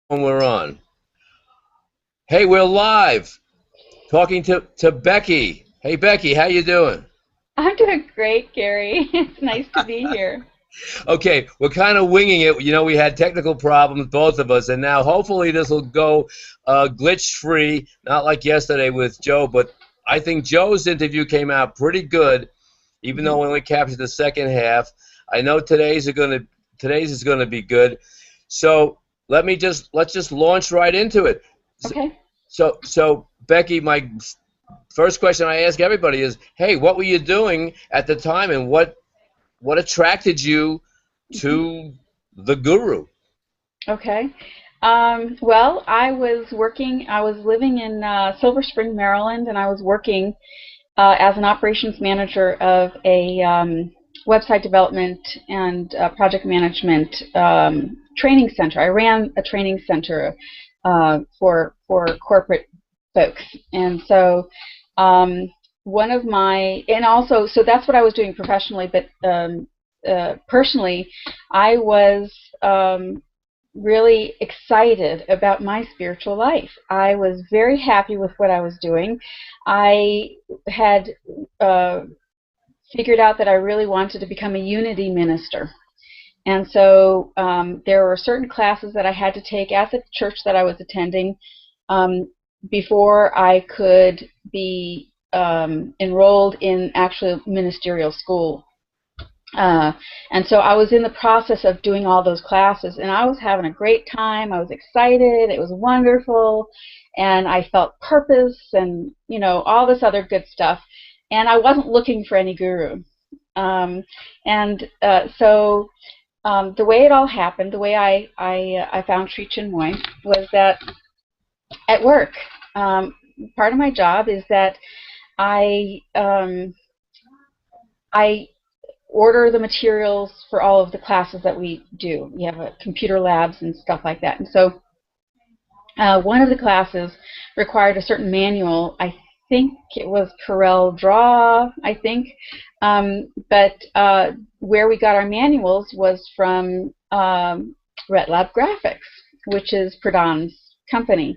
When we're on. Hey, we're live talking to Becky. Hey, Becky, how you doing? I'm doing great, Gary. It's nice to be here. Okay, we're kind of winging it. You know, we had technical problems, both of us, and now hopefully this will go glitch free, not like yesterday with Joe, but I think Joe's interview came out pretty good, even though Mhm. we only captured the second half. I know today's is gonna be good. So let's just launch right into it. Okay. So Becky, my first question I ask everybody is, hey, what were you doing at the time, and what attracted you Mhm. to the guru? Okay. Well, I was living in Silver Spring, Maryland, and I was working as an operations manager of a website development and project management training center. I ran a training center for corporate folks, and so one of my and also so that's what I was doing professionally, but personally, I was really excited about my spiritual life. I was very happy with what I was doing. I had uh, figured out that I really wanted to become a unity minister. And so there were certain classes that I had to take at the church that I was attending um, before I could be enrolled in actual ministerial school. Uh, and so I was in the process of doing all those classes, and I was having a great time. I was excited. It was wonderful, and I felt purpose, and all this other good stuff. And I wasn't looking for any guru. Um, and the way it all happened, the way I found Sri Chinmoy was that at work, um, part of my job is that I I order the materials for all of the classes that we do. We have computer labs and stuff like that. And so one of the classes required a certain manual. I think it was Corel Draw, I think. But where we got our manuals was from RetLab Graphics, which is Pradhan's company.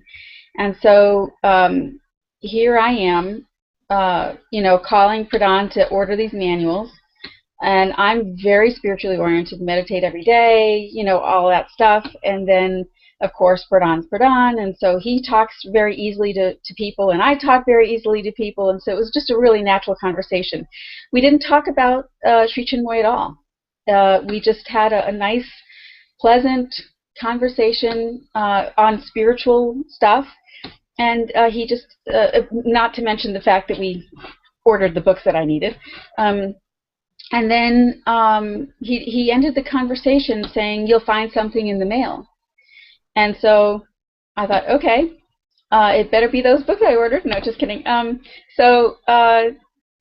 And so here I am, calling Pradhan to order these manuals, and I'm very spiritually oriented, meditate every day, all that stuff. And then, of course, Pradhan's Pradhan, and so he talks very easily to people, and I talk very easily to people, and so it was just a really natural conversation. We didn't talk about Sri Chinmoy at all. We just had a nice, pleasant conversation on spiritual stuff, and he just, not to mention the fact that we ordered the books that I needed. And then he ended the conversation saying, "You'll find something in the mail." And so I thought, okay, it better be those books I ordered. No, just kidding. So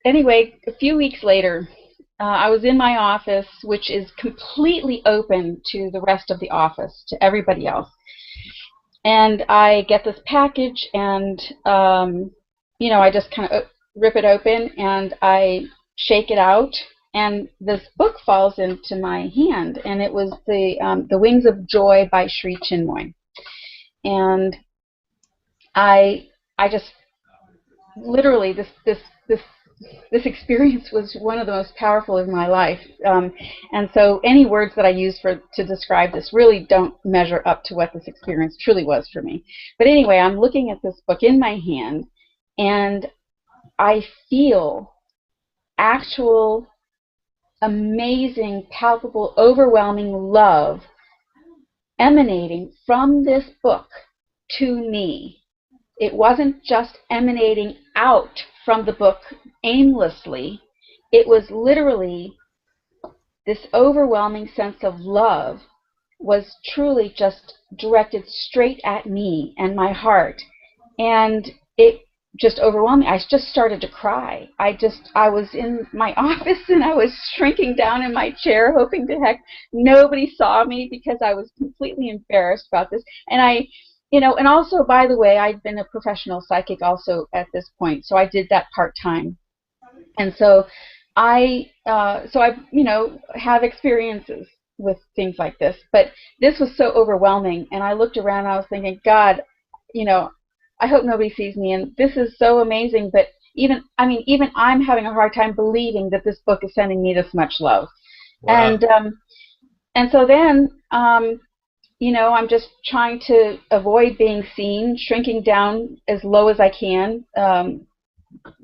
anyway, a few weeks later, I was in my office, which is completely open to the rest of the office, to everybody else. And I get this package, and I just kind of rip it open, and I shake it out, and this book falls into my hand, and it was the Wings of Joy by Sri Chinmoy. And I just literally this experience was one of the most powerful of my life. And so any words that I use to describe this really don't measure up to what this experience truly was for me. But anyway, I'm looking at this book in my hand, and I feel actual, amazing, palpable, overwhelming love emanating from this book to me. It wasn't just emanating out from the book aimlessly. It was literally this overwhelming sense of love was truly just directed straight at me and my heart. And it just overwhelmed me. I just started to cry. I was in my office, and I was shrinking down in my chair, hoping to heck nobody saw me, because I was completely embarrassed about this. And and also, by the way, I'd been a professional psychic also at this point, so I did that part time. And so I have experiences with things like this, but this was so overwhelming, and I looked around and I was thinking, God, you know, I hope nobody sees me, and this is so amazing, but even I'm having a hard time believing that this book is sending me this much love. Wow. And so then, I'm just trying to avoid being seen, shrinking down as low as I can,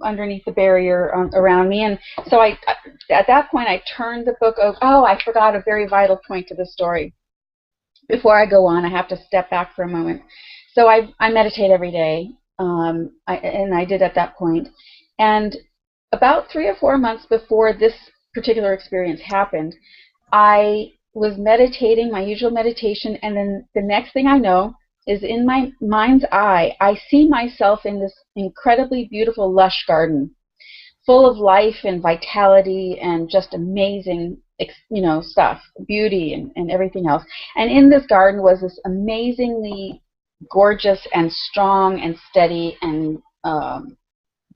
underneath the barrier around me. And so at that point, I turned the book over. Oh, I forgot a very vital point to the story. Before I go on, I have to step back for a moment. So I meditate every day, and I did at that point. And about 3 or 4 months before this particular experience happened, I was meditating, my usual meditation, and then the next thing I know is in my mind's eye, I see myself in this incredibly beautiful, lush garden, full of life and vitality and just amazing, stuff, beauty and everything else. And in this garden was this amazingly gorgeous and strong and steady and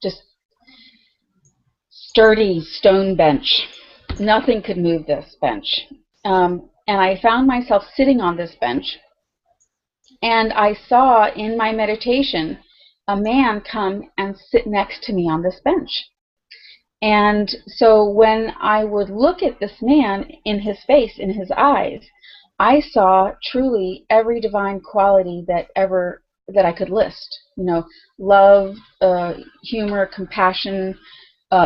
just sturdy stone bench. Nothing could move this bench. And I found myself sitting on this bench, and I saw in my meditation a man come and sit next to me on this bench. And so when I would look at this man, in his face, in his eyes, I saw truly every divine quality that I could list. Love, humor, compassion,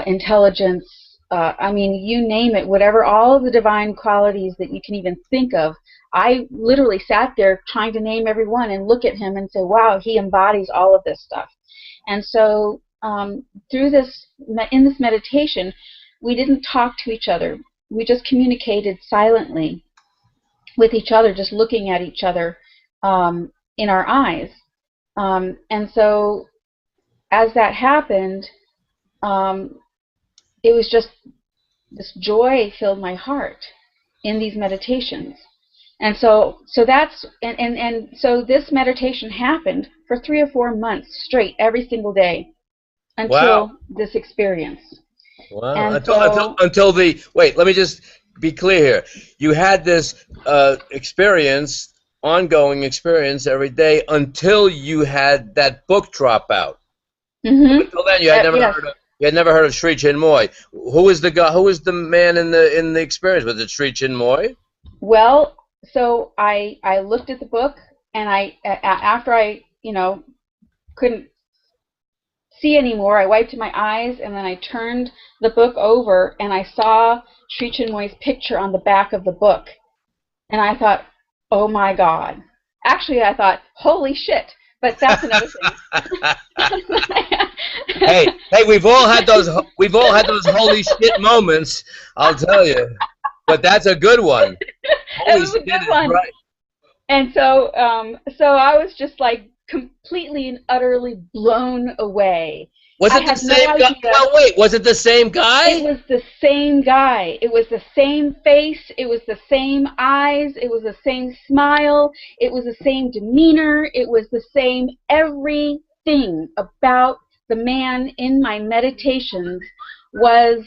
intelligence, you name it, whatever, all of the divine qualities that you can even think of. I literally sat there trying to name every one and look at him and say, wow, he embodies all of this stuff. And so in this meditation, we didn't talk to each other. We just communicated silently with each other, just looking at each other in our eyes. And so as that happened, it was just this joy filled my heart in these meditations. And so that's and so this meditation happened for 3 or 4 months straight, every single day, until this experience. Wow. And until the wait, let me just be clear here. You had this experience, ongoing experience every day until you had that book drop out. Mm-hmm. Until then, you had never heard of Sri Chinmoy. Who was the guy? Who was the man in the experience? Was it Sri Chinmoy? Well, so I looked at the book, and after I couldn't see anymore, I wiped my eyes, and then I turned the book over, and I saw Sri Chinmoy's picture on the back of the book, and I thought, oh my God. Actually, I thought, holy shit. But that's another thing. hey, we've all had those holy shit moments, I'll tell you. But that's a good one. It was a good one. Right. And so I was just like completely and utterly blown away. Was it the same guy? Well, wait, was it the same guy? It was the same guy. It was the same face. It was the same eyes. It was the same smile. It was the same demeanor. It was the same everything about the man in my meditations was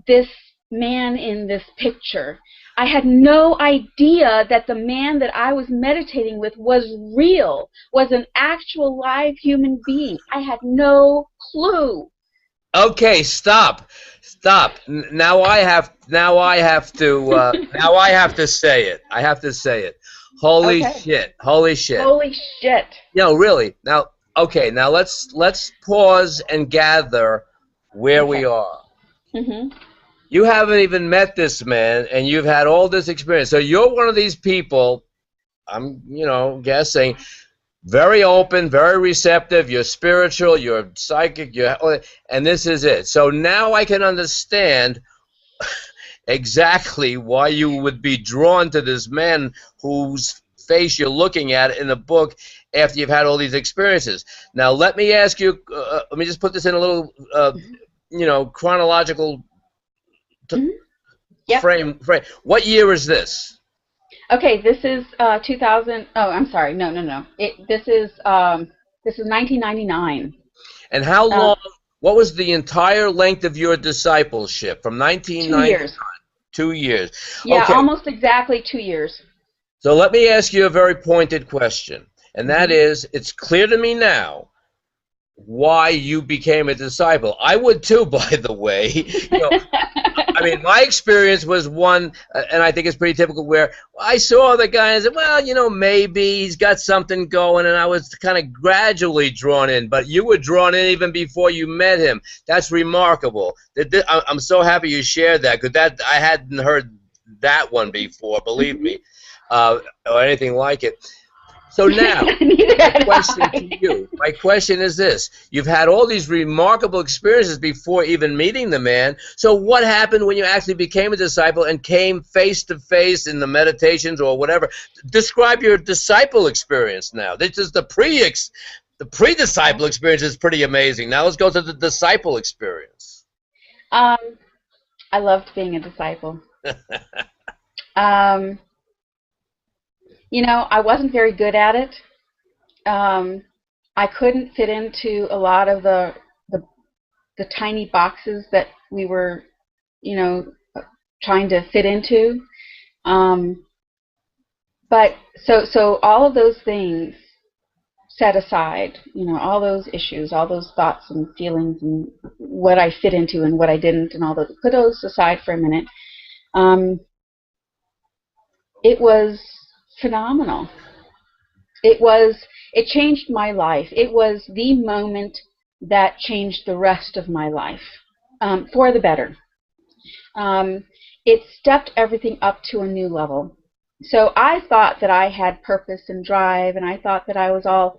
this man in this picture. I had no idea that the man that I was meditating with was real, was an actual live human being. I had no clue. Okay, stop. Now I have to say it. I have to say it. Holy shit. Holy shit. Holy shit. Really. Now, okay, now let's pause and gather where we are. Mm-hmm. You haven't even met this man, and you've had all this experience. So you're one of these people, I'm, guessing, very open, very receptive. You're spiritual, you're psychic, and this is it. So now I can understand exactly why you would be drawn to this man whose face you're looking at in the book after you've had all these experiences. Now let me ask you, let me just put this in a little, chronological frame. What year is this? Okay, this is 2000. Oh, I'm sorry. No. This is 1999. And how long? What was the entire length of your discipleship from 1999? 2 years. 2 years. Yeah, Okay, almost exactly 2 years. so let me ask you a very pointed question, and that is, it's clear to me now why you became a disciple. I would too, by the way. I mean, my experience was one, and I think it's pretty typical, where I saw the guy and said, well, maybe he's got something going, and I was kind of gradually drawn in. But you were drawn in even before you met him. That's remarkable. I'm so happy you shared that, because I hadn't heard that one before, believe me, or anything like it. So now, my question is this. You've had all these remarkable experiences before even meeting the man. So what happened when you actually became a disciple and came face to face in the meditations or whatever? Describe your disciple experience now. This is the pre-disciple experience is pretty amazing. Now let's go to the disciple experience. I loved being a disciple. I wasn't very good at it. I couldn't fit into a lot of the tiny boxes that we were, trying to fit into. But so all of those things set aside, all those issues, all those thoughts and feelings and what I fit into and what I didn't, and all those, put those aside for a minute. It was phenomenal. It changed my life. It was the moment that changed the rest of my life, for the better. It stepped everything up to a new level. So I thought that I had purpose and drive, and I thought that I was all,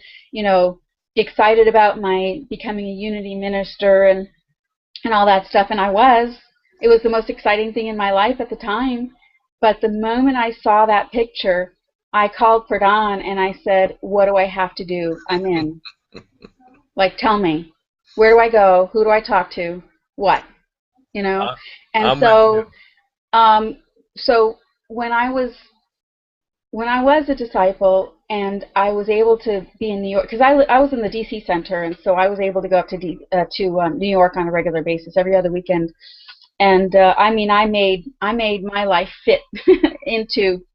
excited about my becoming a unity minister and all that stuff, and I was. It was the most exciting thing in my life at the time. But the moment I saw that picture, I called Pradhan and I said, what do I have to do? I'm in. Like, tell me. Where do I go? Who do I talk to? What? And so when I was a disciple and I was able to be in New York, because I was in the D.C. Center, and so I was able to go up to New York on a regular basis every other weekend. And I made my life fit into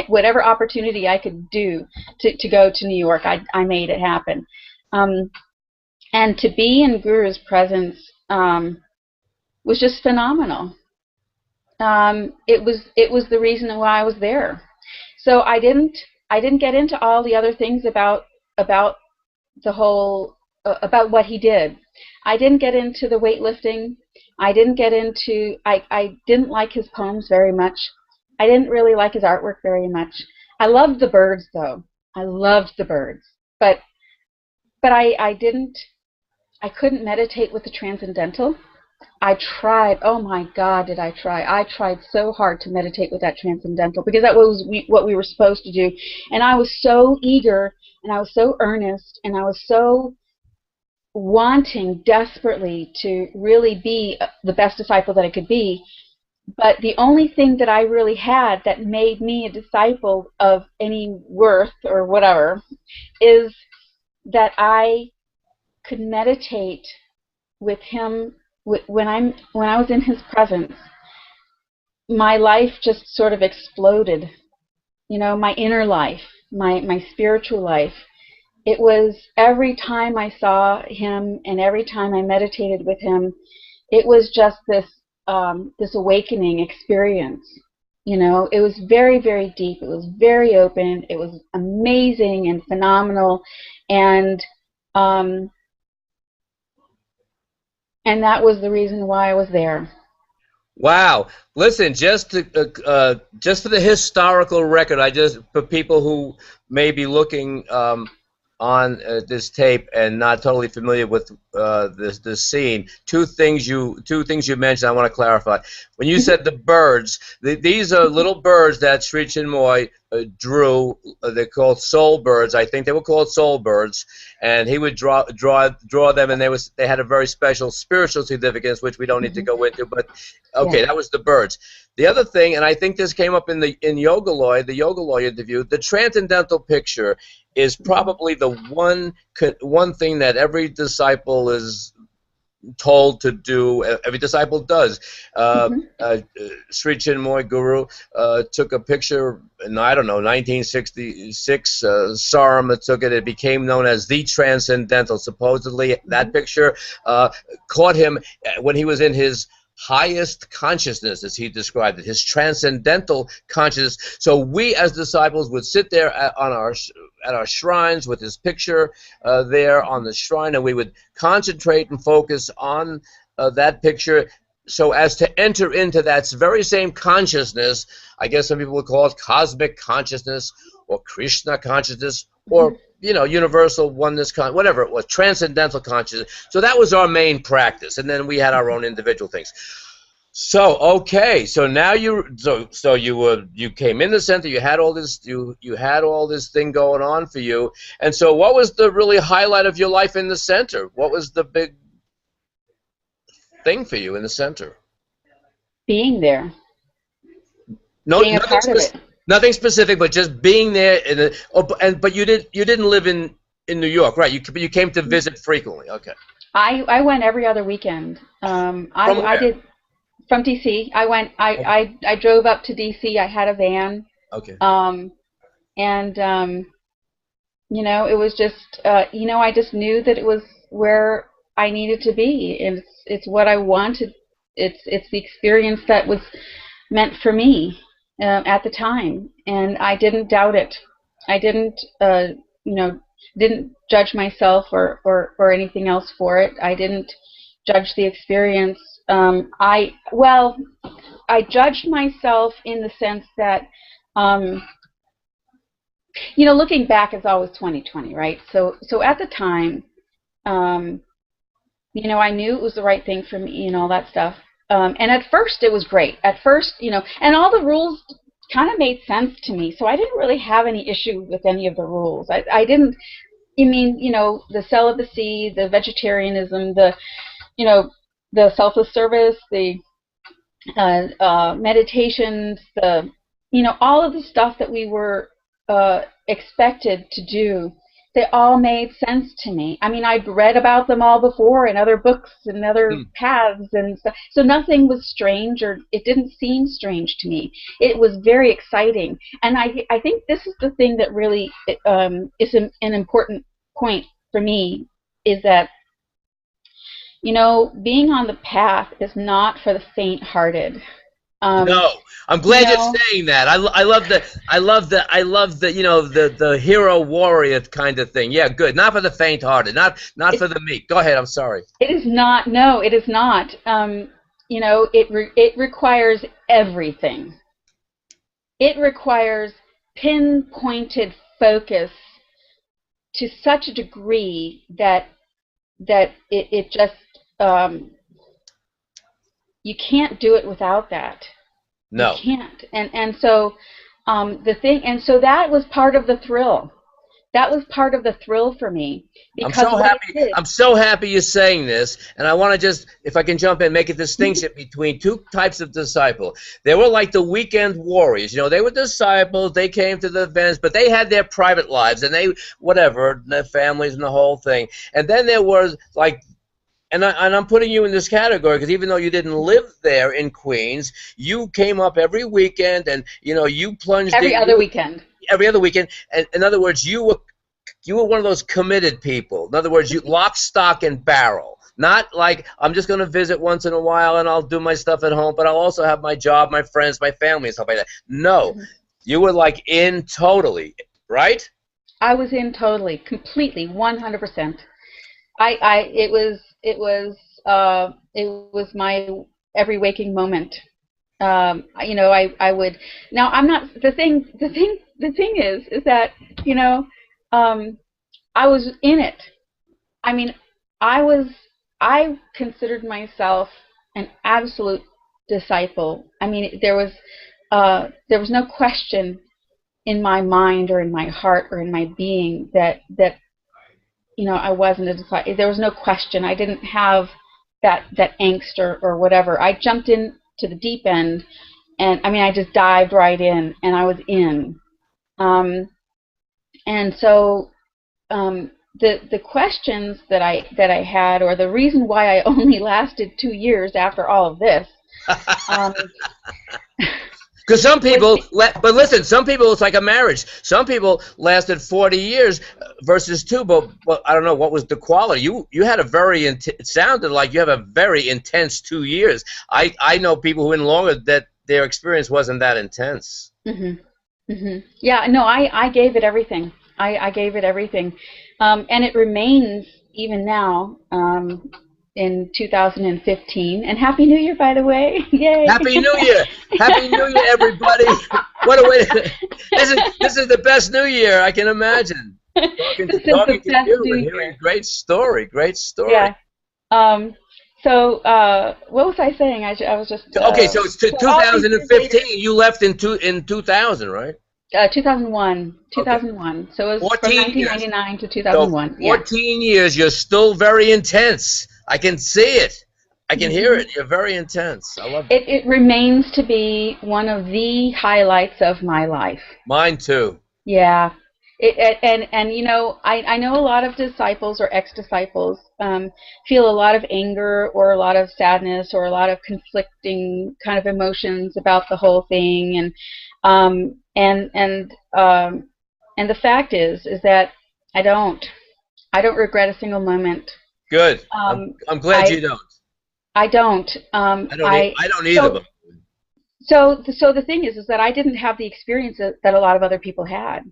whatever opportunity I could do to go to New York. I made it happen. And to be in Guru's presence was just phenomenal. It was the reason why I was there. So I didn't get into all the other things about the whole about what he did. I didn't get into the weightlifting. I didn't like his poems very much. I didn't really like his artwork very much. I loved the birds, though. I loved the birds. But I couldn't meditate with the transcendental. I tried. Oh my God, did I try. I tried so hard to meditate with that transcendental, because that was what we were supposed to do. And I was so eager, and I was so earnest, and I was so wanting desperately to really be the best disciple that I could be. But the only thing that I really had that made me a disciple of any worth or whatever is that I could meditate with him when I was in his presence. My life just sort of exploded. My inner life, my spiritual life. It was every time I saw him and every time I meditated with him, it was just this awakening experience. It was very, very deep. It was very open. It was amazing and phenomenal, and that was the reason why I was there. Wow! Listen, just for the historical record, for people who may be looking on this tape and not totally familiar with this scene, two things you mentioned I want to clarify. When you said the birds, these are little birds that Sri Chinmoy drew. They're called soul birds. I think they were called soul birds, and he would draw them, and they had a very special spiritual significance, which we don't need to go into. But okay, yeah. That was the birds. The other thing, and I think this came up in the Yoga Loy interview, the transcendental picture is probably the one thing that every disciple is told to do. Every disciple does. Hmm. Sri Chinmoy Guru took a picture in, I don't know, 1966. Sarma took it. It became known as the Transcendental. Supposedly, that Hmm. picture caught him when he was in his highest consciousness, as he described it, his transcendental consciousness. So we as disciples would sit there at our shrines with his picture there on the shrine, and we would concentrate and focus on that picture so as to enter into that very same consciousness. I guess some people would call it cosmic consciousness or Krishna consciousness or, you know, universal oneness, whatever it was, transcendental consciousness. So that was our main practice, and then we had our own individual things. So okay, so now you came in the center. You had all this you had all this thing going on for you, and so what was the really highlight of your life in the center? What was the big thing for you in the center? Being there, No, being a part of it. nothing specific, but just being there. But you didn't live in New York, right? You came to visit frequently. Okay. I went every other weekend. From I where? did from DC. I went. Okay. I drove up to DC. I had a van. Okay. Um, and you know, it was just you know, I just knew that it was where I needed to be, and it's what I wanted. It's the experience that was meant for me at the time, and I didn't doubt it. I didn't you know, didn't judge myself or anything else for it. I didn't judge the experience. I judged myself in the sense that um, you know, looking back, it's always 2020, right? So at the time, um, you know, I knew it was the right thing for me and all that stuff. And at first, it was great. At first, you know, and all the rules kind of made sense to me. So I didn't really have any issue with any of the rules. I didn't. I mean, you know, the celibacy, the vegetarianism, the, you know, the selfless service, the meditations, the, you know, all of the stuff that we were expected to do, they all made sense to me. I mean, I'd read about them all before in other books and other Hmm. paths and stuff, so nothing was strange, or it didn't seem strange to me. It was very exciting, and I think this is the thing that really is an important point for me, is that, you know, being on the path is not for the faint-hearted. Um, No, I'm you glad you're know, saying that. I love the you know the hero warrior kind of thing. Yeah, good. Not for the faint-hearted. Not it, for the meek. Go ahead. I'm sorry. it is not. No, it is not. You know, it requires everything. It requires pinpointed focus to such a degree that it just you can't do it without that. You No. can't. And so the thing, and so that was part of the thrill. That was part of the thrill for me, I'm because so what it happy. did. I'm so happy you're saying this, and I want to just, if I can jump in, make a distinction between two types of disciple. They were like the weekend warriors. You know, they were disciples. They came to the events, but they had their private lives and they whatever, their families and the whole thing. And then there was like. And I'm putting you in this category because even though you didn't live there in Queens, you came up every weekend, and you know you plunged Every in. other weekend. Every other weekend. And in other words, you were one of those committed people. In other words, you lock, stock, and barrel. Not like I'm just going to visit once in a while and I'll do my stuff at home, but I'll also have my job, my friends, my family, and stuff like that. No, Mhm. you were like in totally, right? I was in totally, completely, 100%. It was my every waking moment. You know, I would, now I'm not, the thing is that, you know, um, I was in it. I mean, I was, I considered myself an absolute disciple. I mean, there was no question in my mind or in my heart or in my being that you know, I wasn't a disciple. There was no question. I didn't have that angst or whatever. I jumped in to the deep end, and I mean, I just dived right in, and I was in. Um, and so, the questions that I had, or the reason why I only lasted 2 years after all of this, um, Because some was people, but listen, some people it's like a marriage. Some people lasted 40 years versus two, but I don't know what was the quality. You had a very it sounded like you have a very intense 2 years. I know people who in longer that their experience wasn't that intense. Yeah, no, I gave it everything. I gave it everything, and it remains even now, in 2015. And Happy New Year, by the way! Yay! Happy New Year! Happy New Year, everybody! What a way! This is the best New Year I can imagine. This is the Talking to best you New and hearing Year. a great story. Great story. Yeah. So what was I saying? I was just Okay, so it's so all these years later, 2015. You left in 2000, right? 2001, Okay, 2001. So it was from 14 years. 1999 to So 2001. Yeah. 14 years. You're still very intense. I can see it. I can hear it. You're very intense. I love it. It remains to be one of the highlights of my life. Mine too. Yeah. And you know, I know a lot of disciples or ex-disciples feel a lot of anger or a lot of sadness or a lot of conflicting kind of emotions about the whole thing, and the fact is that I don't regret a single moment. Good. I'm glad I you don't. I don't. I don't either. So so the thing is that I didn't have the experience that a lot of other people had.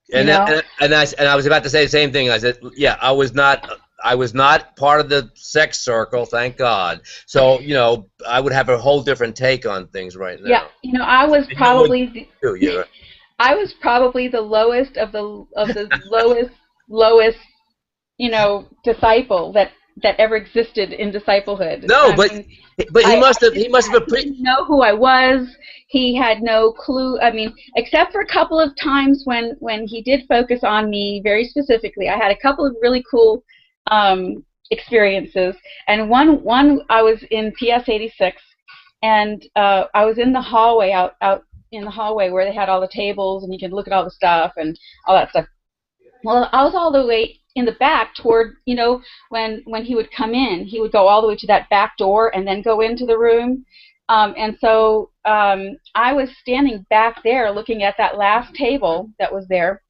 You And know? I was about to say the same thing. I said, yeah, I was not part of the sex circle, thank God. So I would have a whole different take on things right now. Yeah, you know, I was And probably too, yeah, right. I was probably the lowest of the lowest disciple that ever existed in disciplehood. No, I but mean, he must have he didn't know who I was. He had no clue. I mean, except for a couple of times when he did focus on me very specifically. I had a couple of really cool experiences, and one I was in PS 86, and I was in the hallway out in the hallway where they had all the tables and you could look at all the stuff and all that stuff. Well, I was all the way in the back toward, when he would come in, he would go all the way to that back door and then go into the room. And so I was standing back there looking at that last table that was there.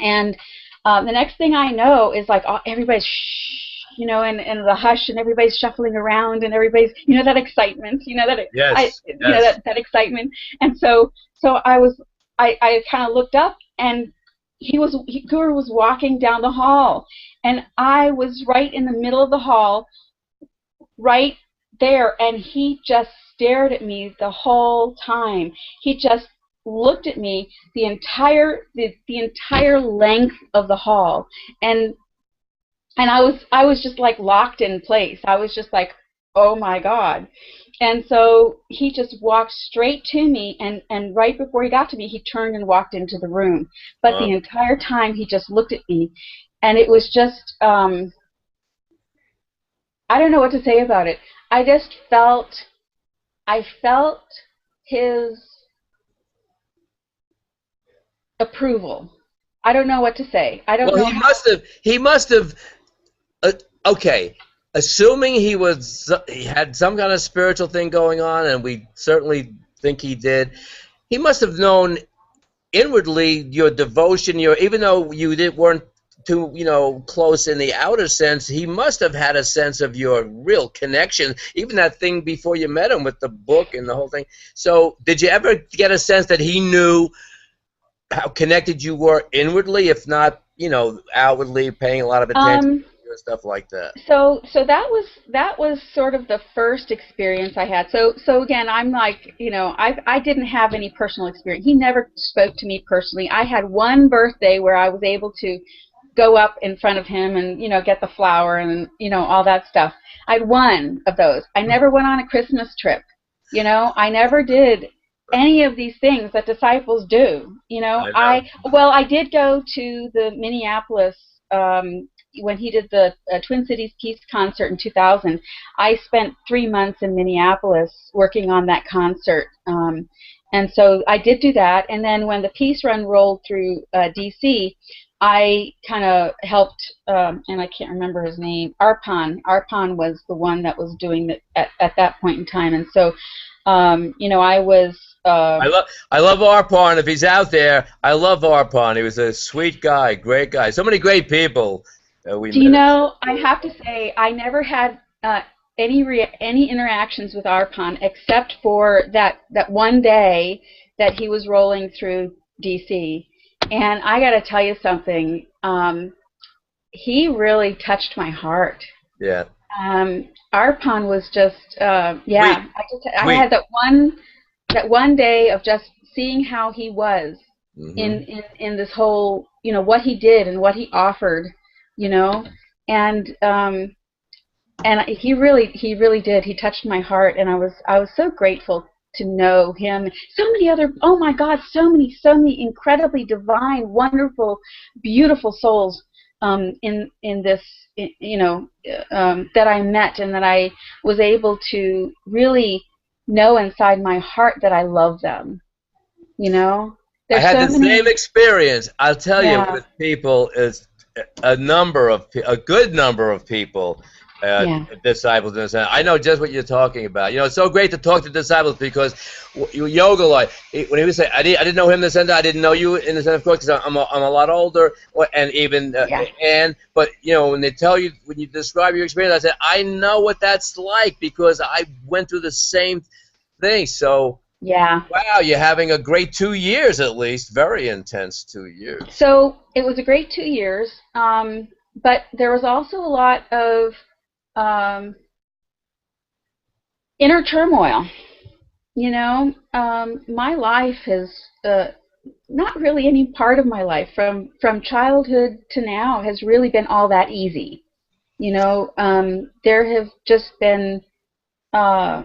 And the next thing I know is like everybody's shh, and the hush, and everybody's shuffling around, and everybody's, that excitement, Yes, that excitement. And so I kind of looked up, and Guru was walking down the hall, and I was right in the middle of the hall, right there, and he just stared at me the whole time. He just looked at me the entire length of the hall, and I was just like locked in place. I was just like, oh my God. And so he just walked straight to me, and right before he got to me, he turned and walked into the room. But the entire time, he just looked at me, and it was just, I don't know what to say about it. I felt his approval. I don't know what to say. I don't know. Well, he must have, okay. Assuming he had some kind of spiritual thing going on, and we certainly think he did, he must have known inwardly your devotion, even though you weren't too close in the outer sense, he must have had a sense of your real connection, even that thing before you met him with the book and the whole thing. So did you ever get a sense that he knew how connected you were inwardly, if not outwardly, paying a lot of attention? Stuff like that. So that was sort of the first experience I had. So again, I'm like, I didn't have any personal experience. He never spoke to me personally. I had one birthday where I was able to go up in front of him and get the flower and all that stuff. I had one of those. I never went on a Christmas trip. I never did any of these things that disciples do. I did go to the Minneapolis when he did the Twin Cities Peace concert in 2000. I spent 3 months in Minneapolis working on that concert. And so I did do that. And then when the Peace Run rolled through D.C., I kind of helped, and I can't remember his name. Arpan. Arpan was the one that was doing it at that point in time, and so, I was. I love Arpon. If he's out there, I love Arpon. He was a sweet guy, great guy. So many great people we Do you met. know? I have to say, I never had any interactions with Arpan except for that one day that he was rolling through D.C. And I got to tell you something. He really touched my heart. Yeah. Arpan was just, Sweet, yeah. I sweet. had that one day of just seeing how he was Hmm. in this whole, what he did and what he offered, you know, and he really did. He touched my heart, and I was so grateful to know him. So many other, oh my God, so many incredibly divine, wonderful, beautiful souls in this, that I met and that I was able to really know inside my heart that I love them. You know, I there's had so the same many, experience. I'll tell you, yeah, with people is a good number of people, yeah, disciples in a sense. I know just what you're talking about. It's so great to talk to disciples because yoga, like when he was saying, I didn't know him in the sense, I didn't know you in the sense, of course, because I'm a lot older, and even yeah, but when they tell you, when you describe your experience, I said I know what that's like because I went through the same thing. So. yeah. Wow, you're having a great 2 years at least. Very intense 2 years. So it was a great 2 years, but there was also a lot of um, inner turmoil. My life has not really any part of my life from childhood to now has really been all that easy. There have just been uh,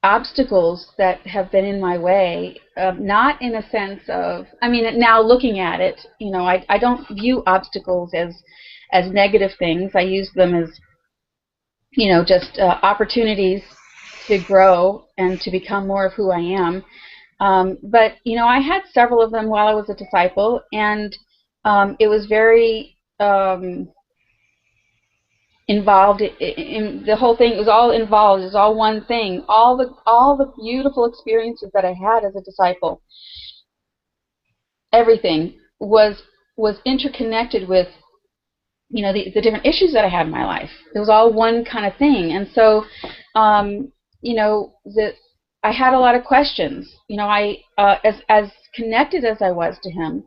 obstacles that have been in my way, not in a sense of, I mean, now looking at it, I don't view obstacles as negative things. I use them as, just opportunities to grow and to become more of who I am. But, I had several of them while I was a disciple, and it was very involved in the whole thing. It was all involved. It was all one thing. All the beautiful experiences that I had as a disciple, everything was interconnected with the different issues that I had in my life. It was all one kind of thing, and so that I had a lot of questions. I as connected as I was to him,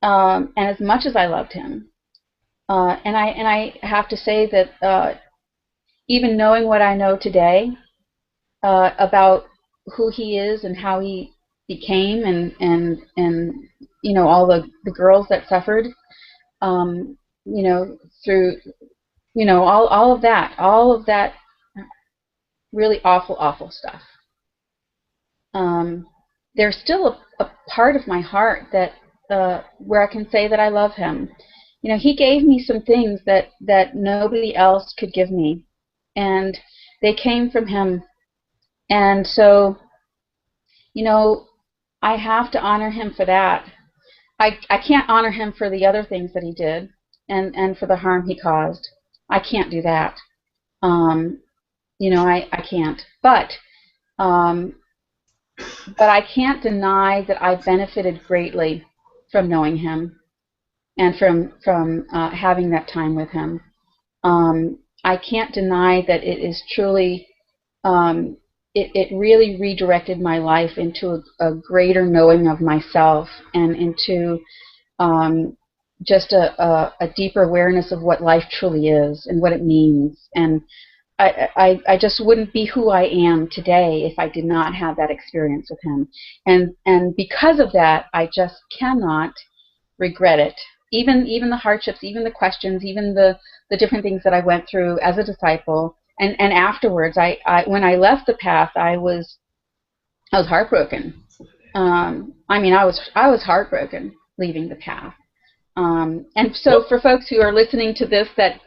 and as much as I loved him, and I have to say that even knowing what I know today about who he is and how he became, and all the girls that suffered, through all of that really awful stuff. Um, there's still a part of my heart that where I can say that I love him. He gave me some things that nobody else could give me, and they came from him. And so, you know, I have to honor him for that. I can't honor him for the other things that he did, and for the harm he caused. I can't do that. Um, I can't. Um, but I can't deny that I benefited greatly from knowing him and from having that time with him. I can't deny that it is truly um, it really redirected my life into a greater knowing of myself and into just a deeper awareness of what life truly is and what it means. And I just wouldn't be who I am today if I did not have that experience with him. And because of that, I just cannot regret it. Even the hardships, even the questions, even the different things that I went through as a disciple, and afterwards, when I left the path, I was heartbroken. I mean, I was heartbroken leaving the path. And so Well, for folks who are listening to this that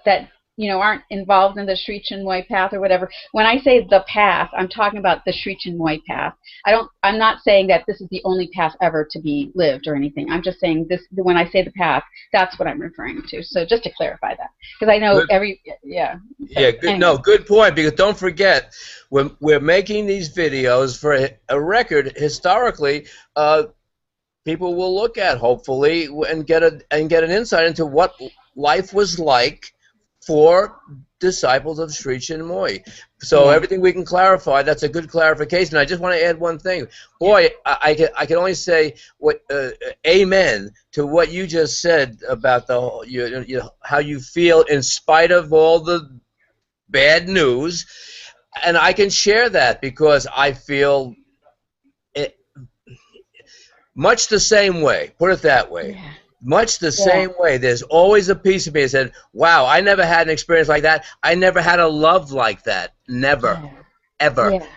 aren't involved in the Sri Chinmoy path or whatever. When I say the path, I'm talking about the Sri Chinmoy path. I'm not saying that this is the only path ever to be lived or anything. I'm just saying this. When I say the path, that's what I'm referring to. So just to clarify that, because I know Good. yeah. Yeah, good. Anyway. No, good point. Because don't forget, when we're making these videos for a record, historically, people will look at, hopefully, and get an insight into what life was like for disciples of Sri Chinmoy. So Yeah. everything we can clarify, that's a good clarification. I just want to add one thing. Boy, I can only say what amen to what you just said about the whole, how you feel in spite of all the bad news, and I can share that because I feel it, much the same way. Put it that way. Yeah. Much the Yeah. same way. There's always a piece of me that said, wow, I never had an experience like that. I never had a love like that. Never. Yeah. Ever. Yeah.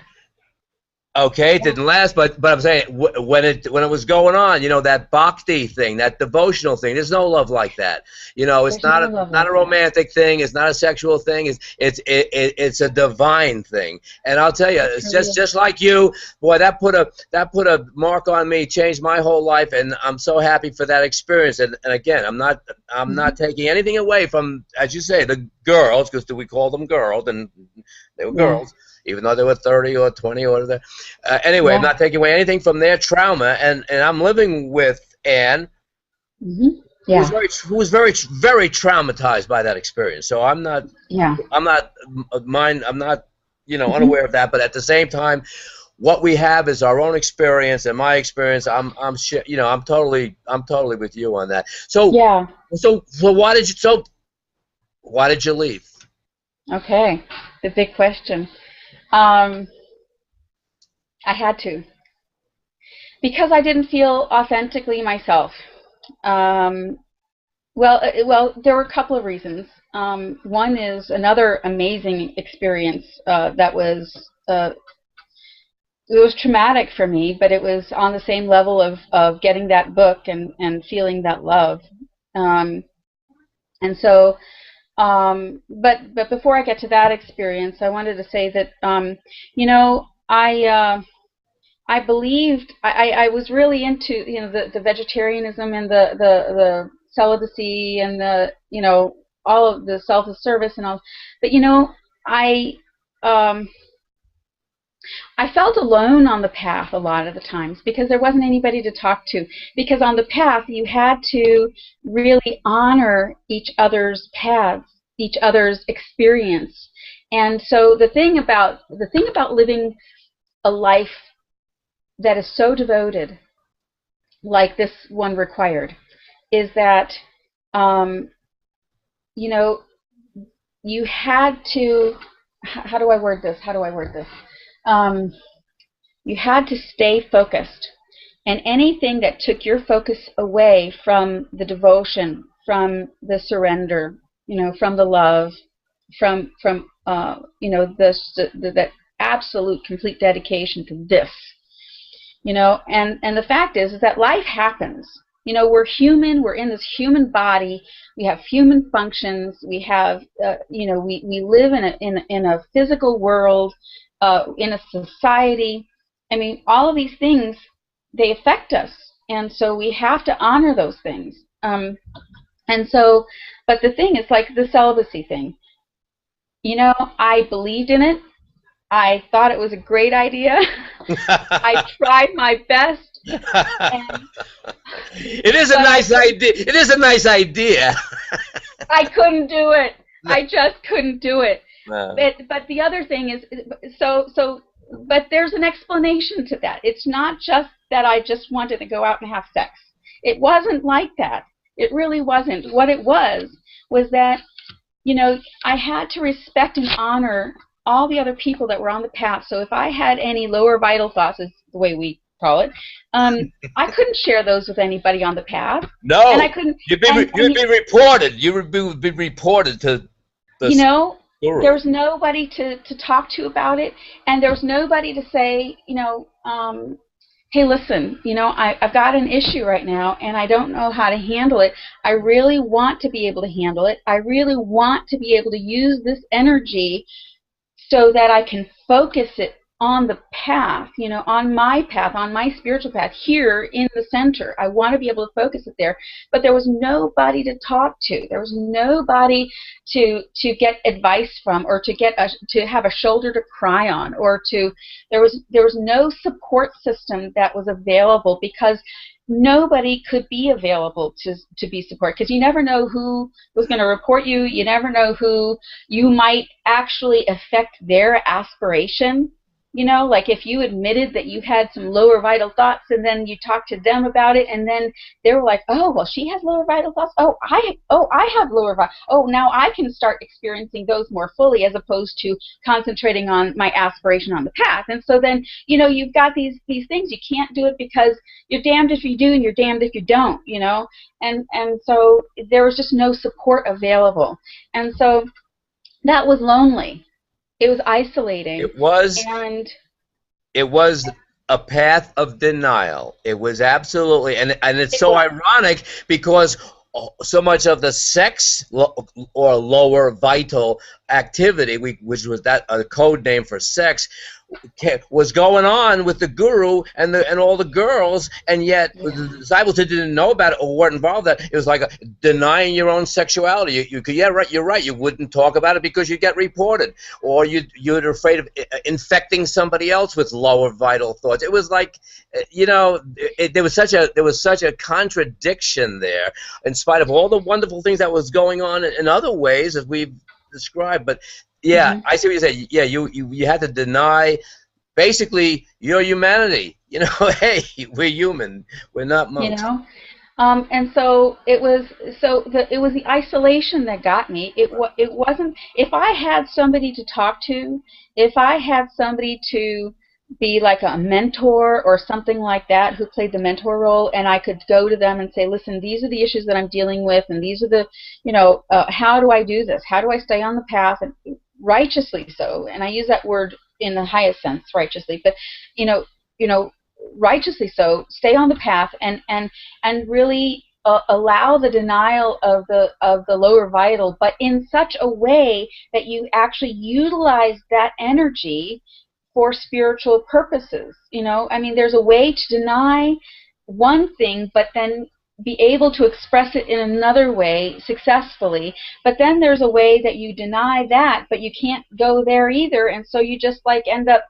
Okay, it didn't last, but I'm saying when it was going on, that bhakti thing, that devotional thing, there's no love like that. It's There's no love not like a that. romantic thing. It's not a sexual thing. It's a divine thing. And I'll tell you, it's just like you, boy. That put a mark on me, changed my whole life, and I'm so happy for that experience. And again, I'm not taking anything away from, as you say, the girls, because we call them girls, and they were girls. Even though they were 30 or 20 or whatever. Anyway, I'm not taking away anything from their trauma, and I'm living with Anne, who was very, very traumatized by that experience. So I'm not unaware of that. But at the same time, what we have is our own experience, and my experience. I'm totally with you on that. So why did you leave? Okay, the big question. I had to, because I didn't feel authentically myself. Well, there were a couple of reasons. One is another amazing experience that was it was traumatic for me, but it was on the same level of getting that book and feeling that love. And so. But before I get to that experience, I wanted to say that I believed I was really into the vegetarianism and the celibacy and all of the self-service and all, but I felt alone on the path a lot of the times because there wasn't anybody to talk to. Because on the path, you had to really honor each other's paths, each other's experience. And so the thing about living a life that is so devoted, like this one required, is that you had to. How do I word this? You had to stay focused, and anything that took your focus away from the devotion, from the surrender, from the love, from that absolute complete dedication to this, and the fact is that life happens. We're human. We're in this human body. We have human functions. We have, we live in a physical world, in a society. I mean, all of these things, they affect us, and so we have to honor those things. And so, but the thing is, like the celibacy thing. I believed in it. I thought it was a great idea. I tried my best. It is a nice idea. It is a nice idea. I couldn't do it. I just couldn't do it. But the other thing is, but there's an explanation to that. It's not just that I just wanted to go out and have sex. It wasn't like that. It really wasn't. What it was that, I had to respect and honor all the other people that were on the path. So if I had any lower vital thoughts, is the way we call it, I couldn't share those with anybody on the path. No, and I couldn't. You'd be reported. You would be reported to the guru. There was nobody to talk to about it, and there was nobody to say, hey, listen, I've got an issue right now and I don't know how to handle it. I really want to be able to handle it. I really want to be able to use this energy so that I can focus it on the path, on my spiritual path here in the center. I want to be able to focus it there. But there was nobody to talk to. There was nobody to get advice from, or to have a shoulder to cry on, or there was no support system that was available, because nobody could be available to be support, because you never know who was going to report you. You never know who you might actually affect their aspiration. Like if you admitted that you had some lower vital thoughts and then you talked to them about it, and then they were like, oh, well, she has lower vital thoughts. I have lower vital. Oh, now I can start experiencing those more fully, as opposed to concentrating on my aspiration on the path. And so then, you've got these things. You can't do it because you're damned if you do and you're damned if you don't, and so there was just no support available. And so that was lonely. It was isolating. And it was a path of denial. It was absolutely, and it's so ironic, because so much of the sex or lower vital activity, which was that a code name for sex, was going on with the guru and all the girls, and yet the disciples didn't know about it or weren't involved in that. It was like denying your own sexuality. You're right. You wouldn't talk about it because you'd get reported, or you're afraid of infecting somebody else with lower vital thoughts. It was like, there was such a contradiction there, in spite of all the wonderful things that was going on in other ways, as we've described. But yeah, I see what you say. Yeah, you had to deny basically your humanity. Hey, we're human. We're not monks. And so it was the isolation that got me. It wasn't, if I had somebody to talk to, if I had somebody to be like a mentor or something like that, who played the mentor role, and I could go to them and say, listen, these are the issues that I'm dealing with, and these are the, how do I do this? How do I stay on the path, and righteously so? And I use that word in the highest sense, righteously, but righteously so, stay on the path, and really allow the denial of the lower vital, but in such a way that you actually utilize that energy for spiritual purposes. There's a way to deny one thing, but then be able to express it in another way successfully. But then there's a way that you deny that, but you can't go there either, and so you just end up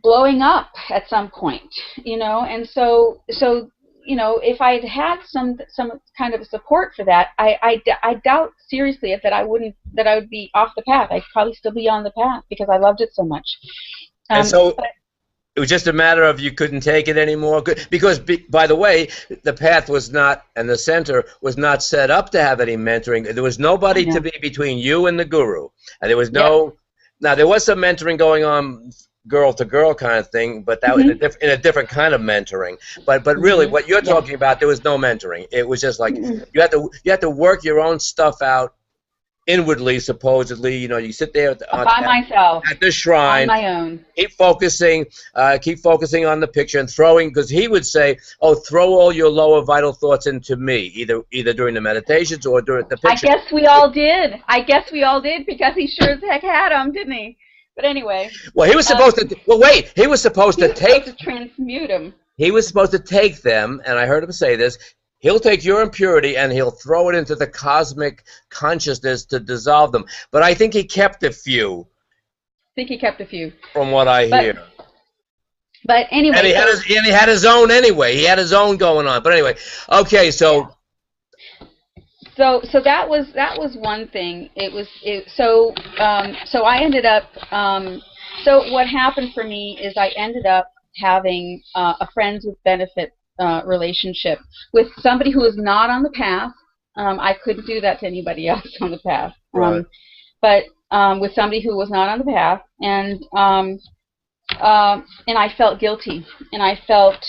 blowing up at some point. And so if I'd had some kind of support for that, I doubt seriously that I would be off the path. I'd probably still be on the path, because I loved it so much. And so it was just a matter of you couldn't take it anymore. Because, by the way, the path was not, and the center was not set up to have any mentoring. There was nobody to be between you and the guru. And there was no, now there was some mentoring going on, girl to girl kind of thing, but that was in a different kind of mentoring. But really, what you're talking about, there was no mentoring. It was just like you had to work your own stuff out inwardly, supposedly. You sit there by myself at the shrine, on my own. Keep focusing on the picture, and throwing, because he would say, "Oh, throw all your lower vital thoughts into me, either during the meditations or during the picture." I guess we all did, because he sure as heck had them, didn't he? But anyway. Well, he was supposed to. Well, wait. He was supposed to transmute them. He was supposed to take them, and I heard him say this. He'll take your impurity and he'll throw it into the cosmic consciousness to dissolve them. But I think he kept a few. From what I hear. But anyway. And he had his own anyway. He had his own going on. But anyway, okay, so. So that was one thing. So I ended up. So what happened for me is I ended up having a friends with benefit relationship with somebody who was not on the path. I couldn't do that to anybody else on the path. Right. But with somebody who was not on the path, and I felt guilty, and I felt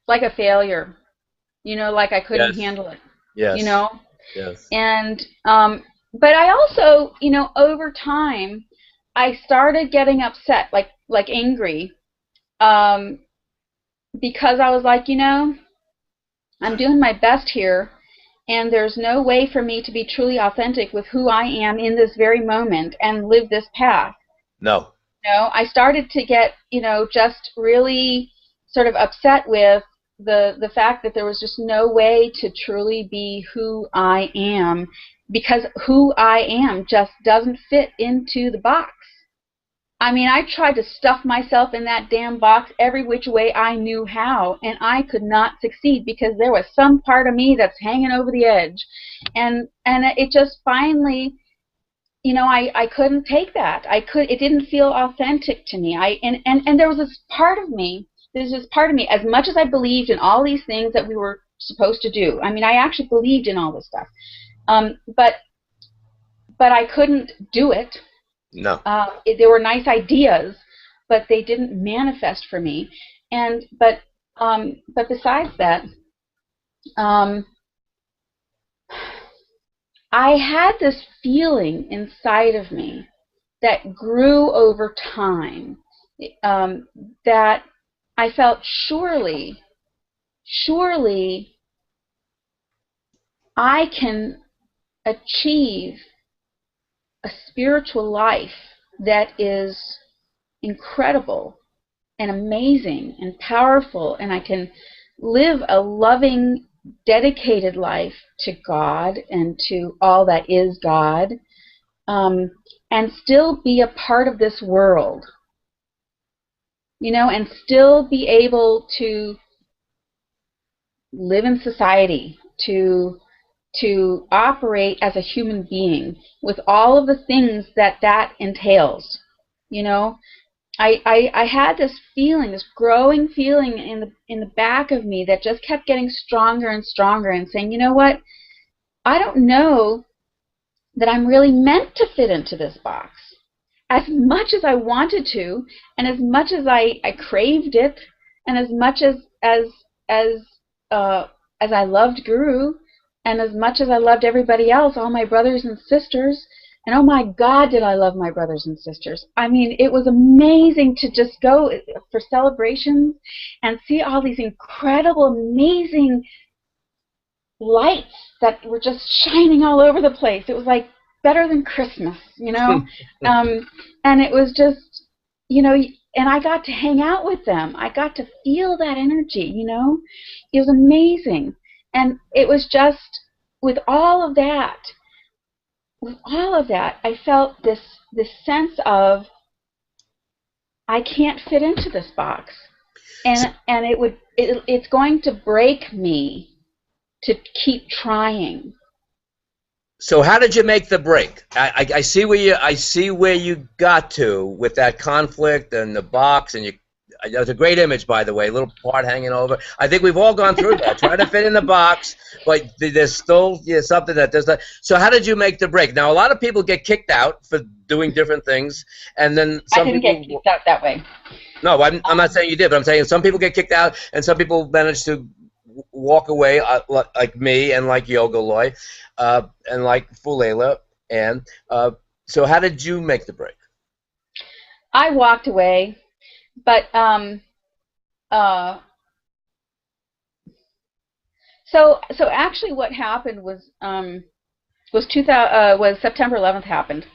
like a failure, like I couldn't handle it. Yes. Yes. And but I also, over time, I started getting upset, like angry, um, because I was like, I'm doing my best here, and there's no way for me to be truly authentic with who I am in this very moment and live this path. No. I started to get, just really sort of upset with the fact that there was just no way to truly be who I am, because who I am just doesn't fit into the box. I mean, I tried to stuff myself in that damn box every which way I knew how, and I could not succeed because there was some part of me that's hanging over the edge. And it just finally, I couldn't take that. It didn't feel authentic to me. And there was this part of me, as much as I believed in all these things that we were supposed to do. I mean, I actually believed in all this stuff. But I couldn't do it. No. There were nice ideas, but they didn't manifest for me. But besides that, I had this feeling inside of me that grew over time, that I felt surely I can achieve a spiritual life that is incredible and amazing and powerful, and I can live a loving, dedicated life to God and to all that is God, and still be a part of this world, and still be able to live in society, to operate as a human being with all of the things that entails. I had this feeling, this growing feeling in the back of me that just kept getting stronger and stronger, and saying, you know what, I don't know that I'm really meant to fit into this box. As much as I wanted to, and as much as I craved it, and as much as I loved Guru, and as much as I loved everybody else, all my brothers and sisters, and oh my God, did I love my brothers and sisters. I mean, it was amazing to just go for celebrations and see all these incredible, amazing lights that were just shining all over the place. It was like better than Christmas, and it was just, and I got to hang out with them. I got to feel that energy, It was amazing. And it was just, with all of that, I felt this sense of, I can't fit into this box, and it's going to break me to keep trying. So how did you make the break? I see where you got to with that conflict and the box, and that's a great image, by the way, a little part hanging over. I think we've all gone through that, trying to fit in the box, but there's still something that does not. So how did you make the break? Now, a lot of people get kicked out for doing different things, and then some people get kicked out that way. No, I'm not saying you did, but I'm saying some people get kicked out, and some people manage to walk away, like me and like Yoga Loy, and like Fulela. And so how did you make the break? I walked away, but so actually what happened was September 11th happened.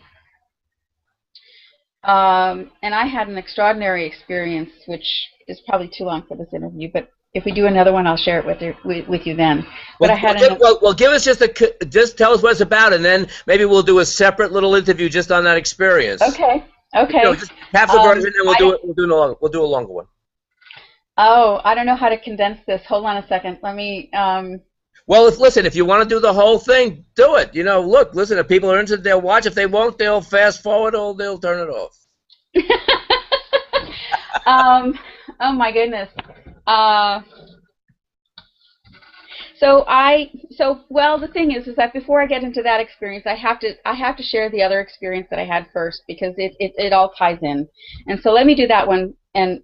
And I had an extraordinary experience, which is probably too long for this interview, but if we do another one, I'll share it with you then. But give us just tell us what it's about, and then maybe we'll do a separate little interview just on that experience. Okay. Just half the version, and we'll do a longer one. Oh, I don't know how to condense this. Hold on a second. Let me. Well, if you want to do the whole thing, do it. Listen, if people are interested, they'll watch. If they won't, they'll fast forward or they'll turn it off. Oh my goodness. Well, the thing is that before I get into that experience, I have to share the other experience that I had first, because it all ties in. And so let me do that one, and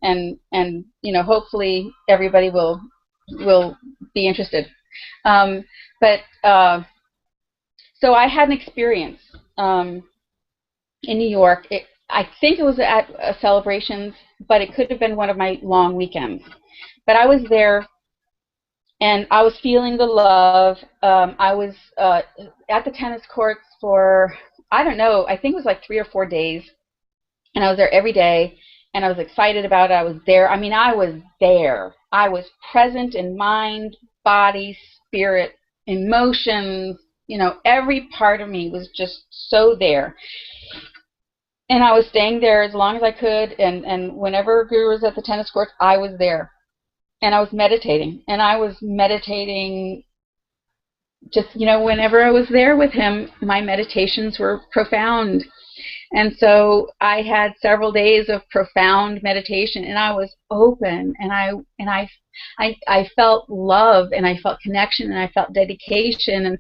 hopefully everybody will be interested. So I had an experience in New York. I think it was at Celebrations, but it could have been one of my long weekends. But I was there, and I was feeling the love. I was at the tennis courts for, I don't know, I think it was like 3 or 4 days, and I was there every day, and I was excited about it. I was there. I mean, I was there. I was present in mind, body, spirit, emotions. Every part of me was just so there. And I was staying there as long as I could, and whenever Guru was at the tennis courts, I was there. And I was meditating. And I was meditating just, whenever I was there with him, my meditations were profound. And so I had several days of profound meditation, and I was open, and I felt love, and I felt connection, and I felt dedication. And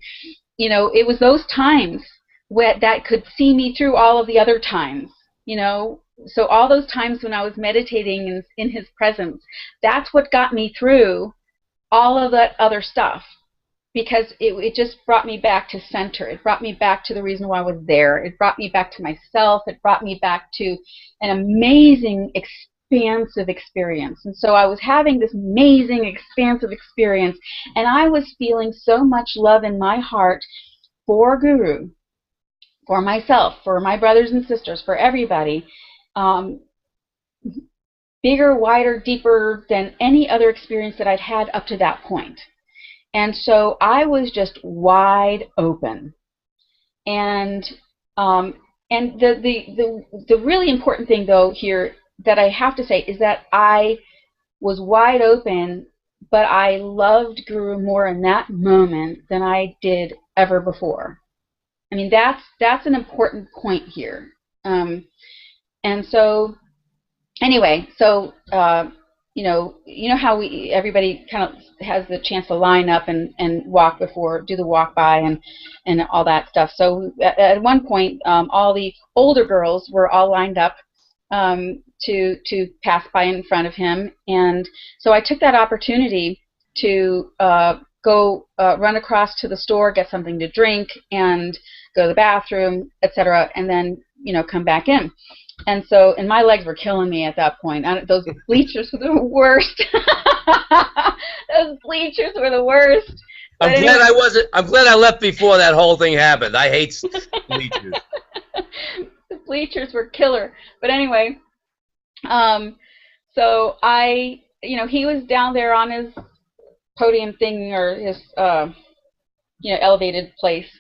it was those times that could see me through all of the other times. So all those times when I was meditating in his presence, that's what got me through all of that other stuff, because it just brought me back to center. It brought me back to the reason why I was there. It brought me back to myself. It brought me back to an amazing, expansive experience. And so I was having this amazing, expansive experience, and I was feeling so much love in my heart for Guru, for myself, for my brothers and sisters, for everybody, bigger, wider, deeper than any other experience that I'd had up to that point. And so I was just wide open. And the really important thing, though, here that I have to say is that I was wide open, but I loved Guru more in that moment than I did ever before. I mean, that's an important point here. And so, anyway, so you know how everybody kind of has the chance to line up and walk before, do the walk by and all that stuff. So at one point, all the older girls were all lined up to pass by in front of him, and so I took that opportunity to go run across to the store, get something to drink, and go to the bathroom, etc., and then come back in. And so, and my legs were killing me at that point. Those bleachers were the worst. Those bleachers were the worst. I'm glad I wasn't. I'm glad I left before that whole thing happened. I hate bleachers. The bleachers were killer. But anyway, so he was down there on his podium thing, or his elevated place,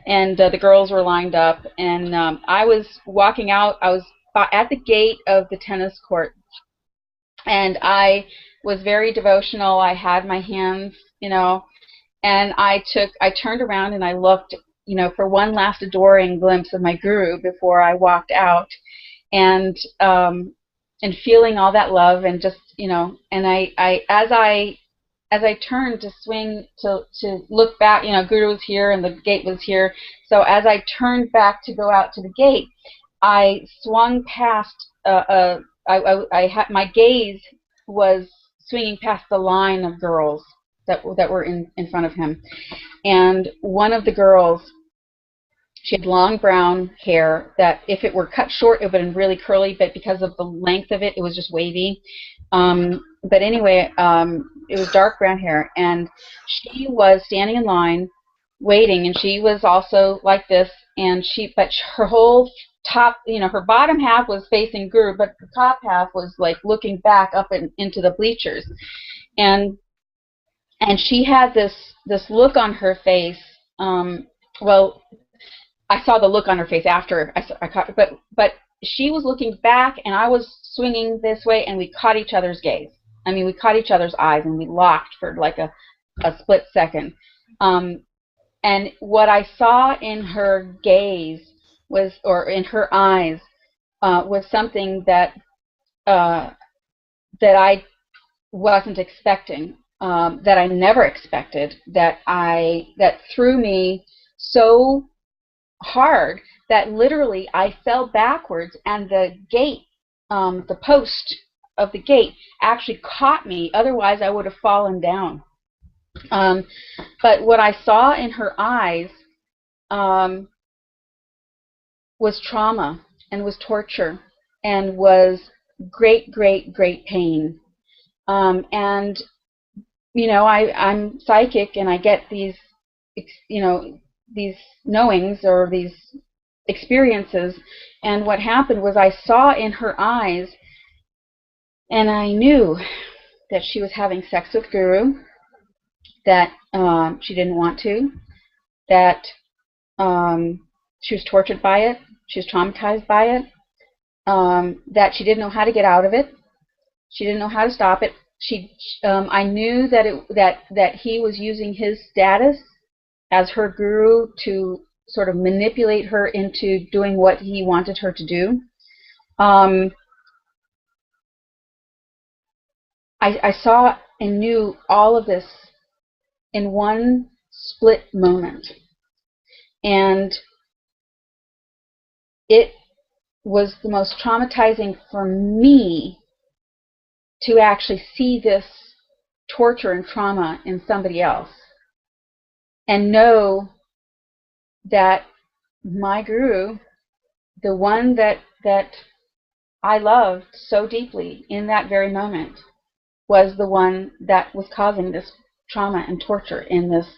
and the girls were lined up, and I was walking out. I was at the gate of the tennis court, and I was very devotional. I had my hands, and I turned around and I looked, for one last adoring glimpse of my Guru before I walked out, and feeling all that love, and just, and as I turned to swing to look back, Guru was here and the gate was here. So as I turned back to go out to the gate, I swung past. I had my gaze was swinging past the line of girls that were in front of him, and one of the girls, she had long brown hair that if it were cut short, it would have been really curly, but because of the length of it, it was just wavy. But anyway, it was dark brown hair, and she was standing in line waiting, and she was also like this, but her whole top, her bottom half was facing Guru, but the top half was like looking back up into the bleachers, and she had this look on her face. Well, I saw the look on her face after I caught her, but she was looking back, and I was swinging this way, and we caught each other's gaze. I mean, we caught each other's eyes, and we locked for like a split second. And what I saw in her gaze or in her eyes, was something that I wasn't expecting, that I never expected, that threw me so hard that literally I fell backwards, and the gate, the post of the gate actually caught me. Otherwise, I would have fallen down. But what I saw in her eyes um, was trauma and was torture and was great, great, great pain. And I'm psychic, and I get these, these knowings or these experiences. And what happened was I saw in her eyes, and I knew that she was having sex with Guru, that she didn't want to, that she was tortured by it, she was traumatized by it, that she didn't know how to get out of it, she didn't know how to stop it. I knew that he was using his status as her guru to sort of manipulate her into doing what he wanted her to do. I saw and knew all of this in one split moment, and it was the most traumatizing for me to actually see this torture and trauma in somebody else, and know that my guru, the one that I loved so deeply in that very moment, was the one that was causing this trauma and torture in this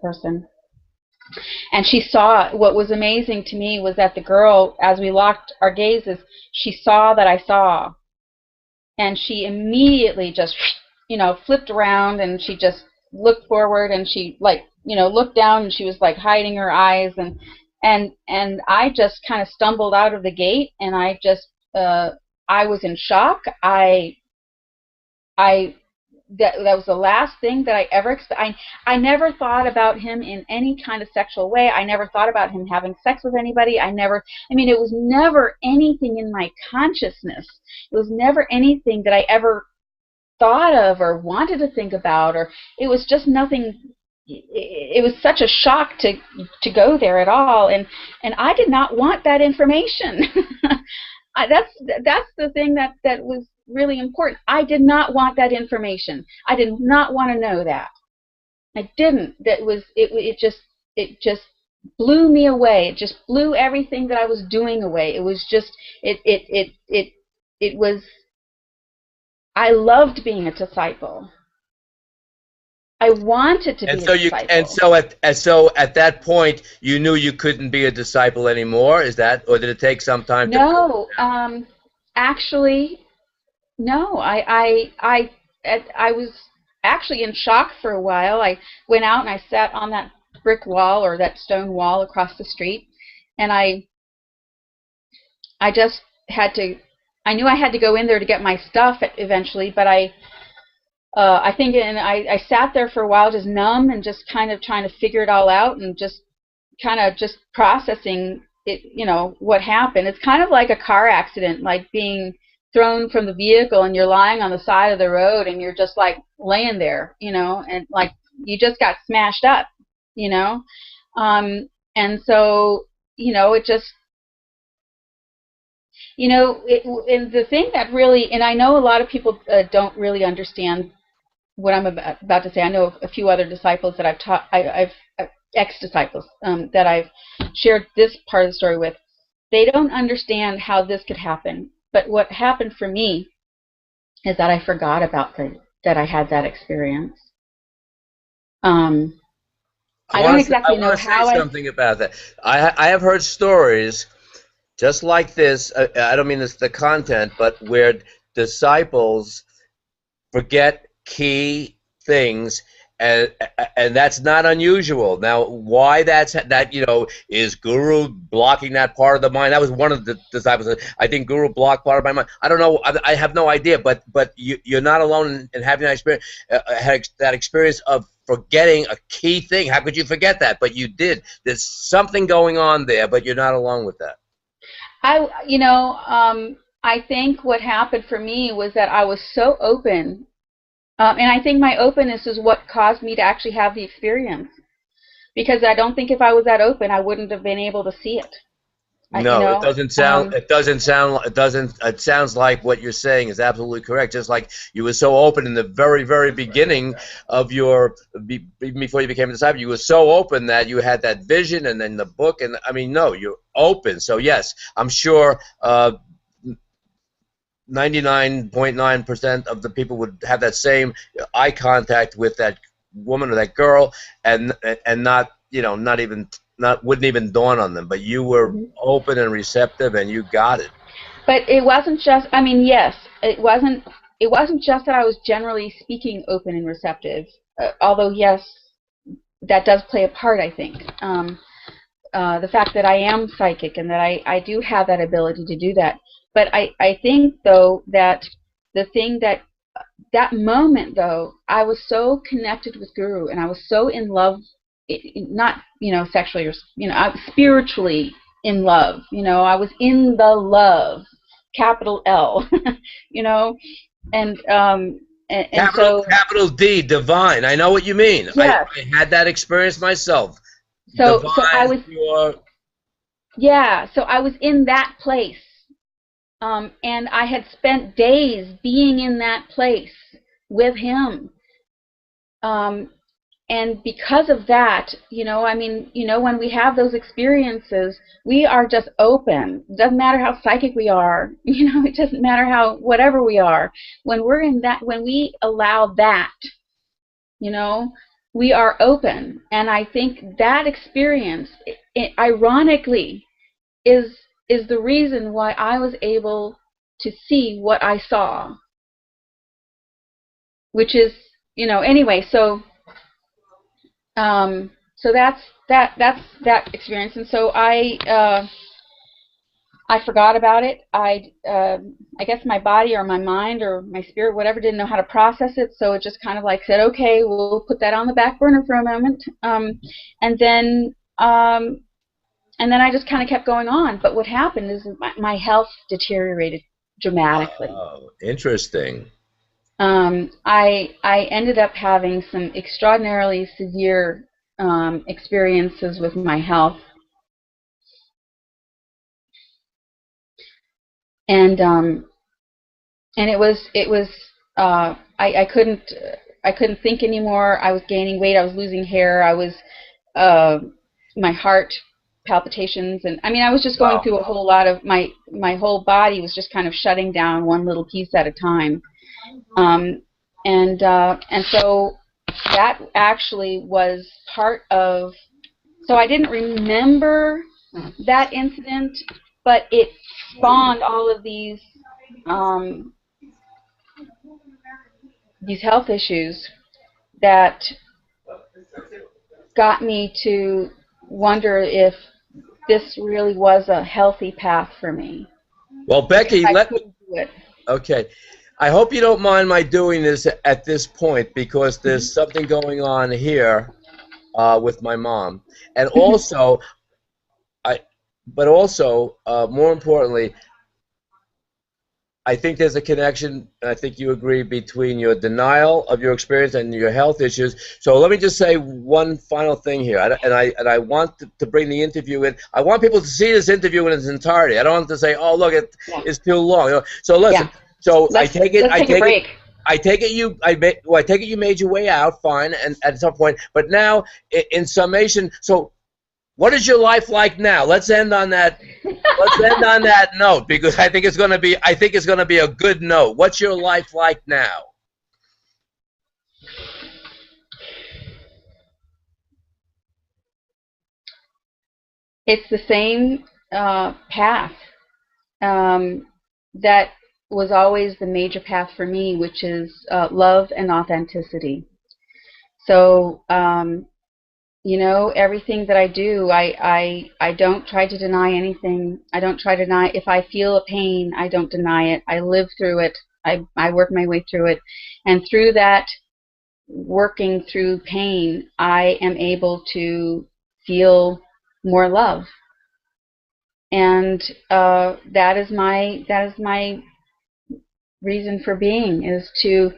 person. And she saw, what was amazing to me was that the girl, as we locked our gazes, she saw that I saw, and she immediately just, flipped around, and she just looked forward, and she looked down, and she was like hiding her eyes, and I just kind of stumbled out of the gate, and I just I was in shock. That was the last thing that I ever I never thought about him in any kind of sexual way. I never thought about him having sex with anybody. It was never anything in my consciousness. It was never anything that I ever thought of or wanted to think about, or it was just nothing. It was such a shock to go there at all, and I did not want that information. That's the thing that was really important. I did not want that information. I did not want to know that. I didn't. It just blew me away. It just blew everything that I was doing away. It was just it was. I loved being a disciple. I wanted to be a disciple. So at that point, you knew you couldn't be a disciple anymore. Is that, or did it take some time? No, actually, no. I was actually in shock for a while. I went out and I sat on that brick wall, or that stone wall across the street, and I just had to. I knew I had to go in there to get my stuff eventually, but I think, and I sat there for a while, just numb and just kind of trying to figure it all out, and just kind of just processing it, what happened. It's kind of like a car accident, like being thrown from the vehicle and you're lying on the side of the road and you're just like laying there, and like you just got smashed up, and so, it just, and the thing that really, and I know a lot of people don't really understand what I'm about to say. I know a few other disciples that I've taught, I've ex-disciples that I've shared this part of the story with. They don't understand how this could happen. But what happened for me is that I forgot about that I had that experience. I don't exactly know how. I want to say something about that. I have heard stories just like this. I don't mean this the content, but where disciples forget key things, and that's not unusual. Now, why that is Guru blocking that part of the mind? That was one of the disciples. I think Guru blocked part of my mind. I don't know. I have no idea. But you're not alone in having that experience. That experience of forgetting a key thing. How could you forget that? But you did. There's something going on there, but you're not alone with that. I think what happened for me was that I was so open. And I think my openness is what caused me to actually have the experience. Because I don't think if I was that open, I wouldn't have been able to see it. You No, it know, doesn't sound. It doesn't sound. It doesn't. It sounds like what you're saying is absolutely correct. Just like you were so open in the very, very beginning of your, before you became a disciple, you were so open that you had that vision, and then the book, and I mean, no, you're open. So yes, I'm sure 99.9% of the people would have that same eye contact with that woman or that girl, and not, not even, not wouldn't even dawn on them. But you were open and receptive, and you got it. but it wasn't just. I mean, yes, it wasn't. It wasn't just that I was generally speaking open and receptive. Although yes, that does play a part, I think. The fact that I am psychic and that I do have that ability to do that. But I think, though, that the thing that moment, though, I was so connected with Guru, and I was so in love, not, sexually, or, I was spiritually in love. I was in the love, capital L, and Capital D, divine. I know what you mean. Yes. I had that experience myself. So Divine, I was, pure. yeah, so I was in that place. And I had spent days being in that place with him. And because of that, when we have those experiences, we are just open. It doesn't matter how psychic we are. It doesn't matter whatever we are. When we're in that, when we allow that, we are open. And I think that experience, ironically, is the reason why I was able to see what I saw. Which is, anyway, so that's that experience. And so I forgot about it. I guess my body or my mind or my spirit, whatever, didn't know how to process it, so it just kind of like said, okay, we'll put that on the back burner for a moment. And then I just kind of kept going on. But what happened is my health deteriorated dramatically. Oh, interesting. I ended up having some extraordinarily severe experiences with my health, and it was I couldn't think anymore. I was gaining weight. I was losing hair. I was my heart palpitations, and I mean, I was just going through a whole lot of my whole body was just kind of shutting down one little piece at a time. And so that actually was part of, so I didn't remember that incident, but it spawned all of these health issues that got me to wonder if this really was a healthy path for me. Well, Becky, let me do it. Okay. I hope you don't mind my doing this at this point, because there's something going on here with my mom, and also, more importantly, I think there's a connection, and I think you agree, between your denial of your experience and your health issues. So let me just say one final thing here, and I want to bring the interview in. I want people to see this interview in its entirety. I don't want to say, oh, look, it's too long. So listen. Yeah. So I take it. I take it you made your way out fine, and at some point. But now, in summation, so what is your life like now? Let's end on that. Let's end on that note, because I think it's going to be a good note. What's your life like now? It's the same path that was always the major path for me, which is love and authenticity. So, everything that I do, I don't try to deny anything. I don't try to deny. If I feel a pain, I don't deny it. I live through it. I work my way through it. And through that, working through pain, I am able to feel more love. And that is my reason for being, is to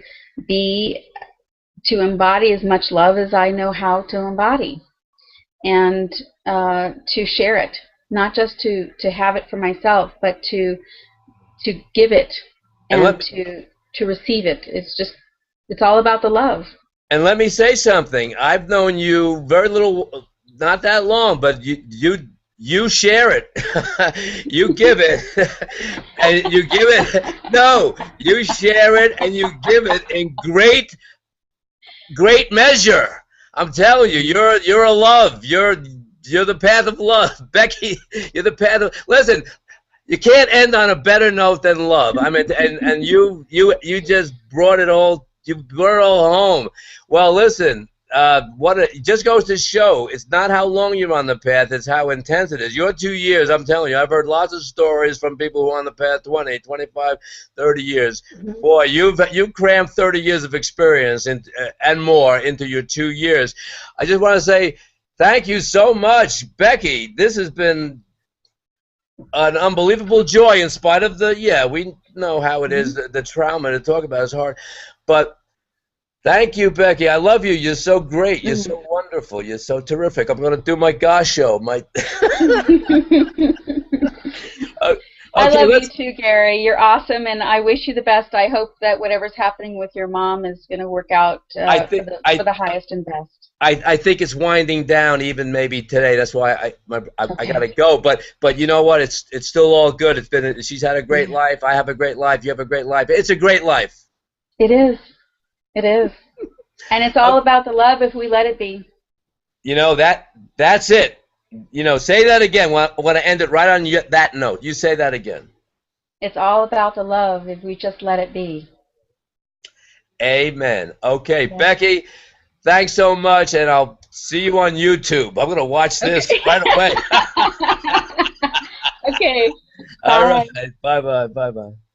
embody as much love as I know how to embody, and to share it. not just to have it for myself, but to give it and to receive it. It's all about the love. And let me say something. I've known you very little, not that long, but you share it. You give it, and you give it. No, you share it and you give it in great measure. I'm telling you, you're a love. You're the path of love, Becky. You're the path of. Listen, you can't end on a better note than love. I mean, and you just brought it all. You brought it all home. Well, listen. It just goes to show it's not how long you're on the path, it's how intense it is. Your 2 years, I'm telling you, I've heard lots of stories from people who are on the path 20, 25, 30 years. Mm-hmm. Boy, you've crammed 30 years of experience and more into your 2 years. I just want to say thank you so much, Becky. This has been an unbelievable joy in spite of we know how it is, the trauma to talk about is hard. But thank you, Becky. I love you. You're so great. You're so wonderful. You're so terrific. I'm going to do my gosh show. I love you too, Gary. You're awesome, and I wish you the best. I hope that whatever's happening with your mom is going to work out for the highest and best. I think it's winding down even maybe today. That's why I got to go. But you know what? It's still all good. She's had a great life. I have a great life. You have a great life. It's a great life. It is. It is. And it's all about the love if we let it be. You know, that's it. You know, say that again. I want to end it right on that note. You say that again. It's all about the love if we just let it be. Amen. Okay, yeah. Becky, thanks so much, and I'll see you on YouTube. I'm going to watch this right away. Okay. All right. Bye-bye. Bye-bye.